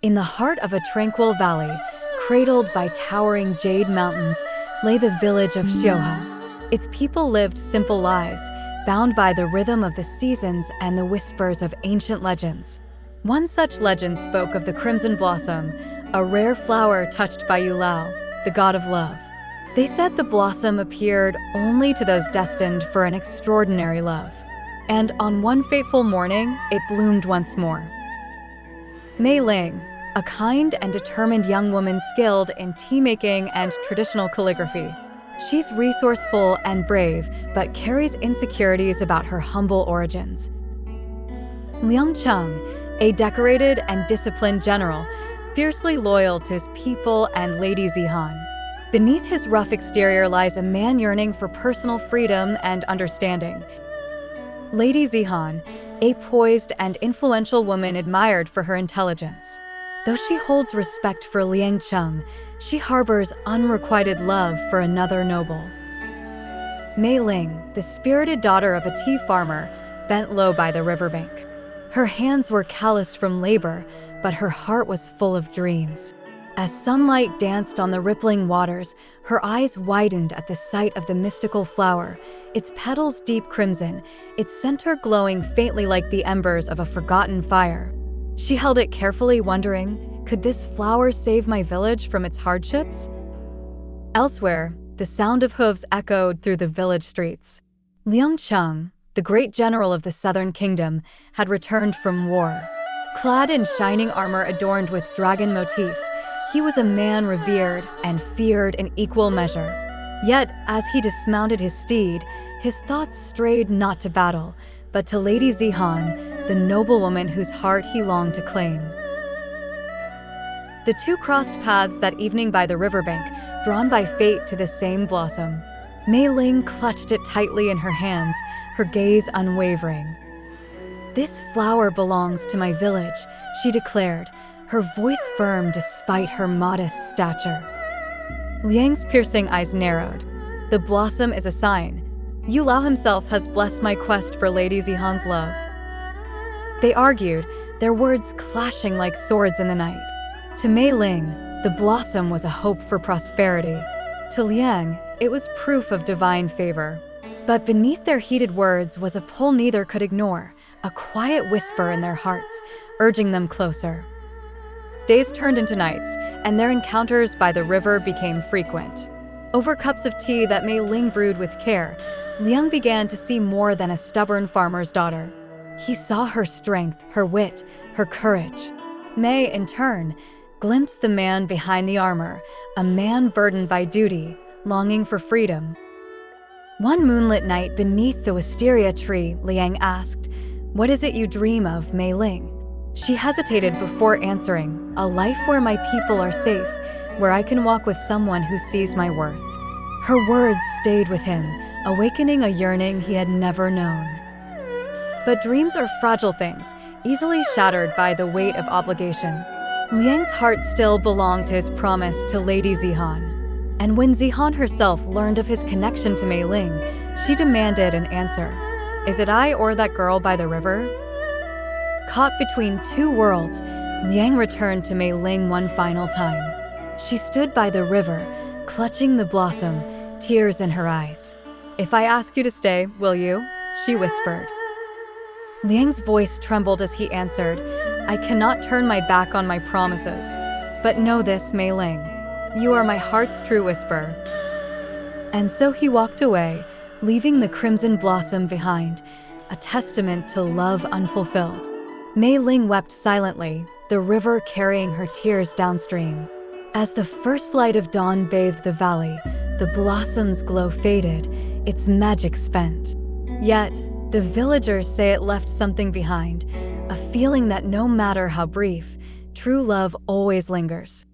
In the heart of a tranquil valley, cradled by towering jade mountains, lay the village of Xioha. Its people lived simple lives, bound by the rhythm of the seasons and the whispers of ancient legends. One such legend spoke of the crimson blossom, a rare flower touched by Yulao, the god of love. They said the blossom appeared only to those destined for an extraordinary love. And on one fateful morning, it bloomed once more. Mei Ling, a kind and determined young woman skilled in tea-making and traditional calligraphy. She's resourceful and brave, but carries insecurities about her humble origins. Liang Cheng, a decorated and disciplined general, fiercely loyal to his people and Lady Zihan. Beneath his rough exterior lies a man yearning for personal freedom and understanding. Lady Zihan, a poised and influential woman admired for her intelligence. Though she holds respect for Liang Cheng, she harbors unrequited love for another noble. Mei Ling, the spirited daughter of a tea farmer, bent low by the riverbank. Her hands were calloused from labor, but her heart was full of dreams. As sunlight danced on the rippling waters, her eyes widened at the sight of the mystical flower, its petals deep crimson, its center glowing faintly like the embers of a forgotten fire. She held it carefully, wondering, could this flower save my village from its hardships? Elsewhere, the sound of hooves echoed through the village streets. Liang Cheng, the great general of the southern kingdom, had returned from war. Clad in shining armor adorned with dragon motifs, he was a man revered and feared in equal measure. Yet, as he dismounted his steed, his thoughts strayed not to battle, but to Lady Zihan, the noblewoman whose heart he longed to claim. The two crossed paths that evening by the riverbank, drawn by fate to the same blossom. Mei Ling clutched it tightly in her hands, her gaze unwavering. "This flower belongs to my village," she declared, her voice firm despite her modest stature. Liang's piercing eyes narrowed. "The blossom is a sign. Yulao himself has blessed my quest for Lady Zihan's love." They argued, their words clashing like swords in the night. To Mei Ling, the blossom was a hope for prosperity. To Liang, it was proof of divine favor. But beneath their heated words was a pull neither could ignore, a quiet whisper in their hearts, urging them closer. Days turned into nights, and their encounters by the river became frequent. Over cups of tea that Mei Ling brewed with care, Liang began to see more than a stubborn farmer's daughter. He saw her strength, her wit, her courage. Mei, in turn, glimpsed the man behind the armor, a man burdened by duty, longing for freedom. One moonlit night beneath the wisteria tree, Liang asked, "What is it you dream of, Mei Ling?" She hesitated before answering, "A life where my people are safe, where I can walk with someone who sees my worth." Her words stayed with him, awakening a yearning he had never known. But dreams are fragile things, easily shattered by the weight of obligation. Liang's heart still belonged to his promise to Lady Zihan. And when Zihan herself learned of his connection to Mei Ling, she demanded an answer. "Is it I or that girl by the river?" Caught between two worlds, Liang returned to Mei Ling one final time. She stood by the river, clutching the blossom, tears in her eyes. "If I ask you to stay, will you?" she whispered. Liang's voice trembled as he answered, "I cannot turn my back on my promises. But know this, Mei Ling, you are my heart's true whisper." And so he walked away, leaving the crimson blossom behind, a testament to love unfulfilled. Mei Ling wept silently, the river carrying her tears downstream. As the first light of dawn bathed the valley, the blossom's glow faded, its magic spent. Yet, the villagers say it left something behind, a feeling that no matter how brief, true love always lingers.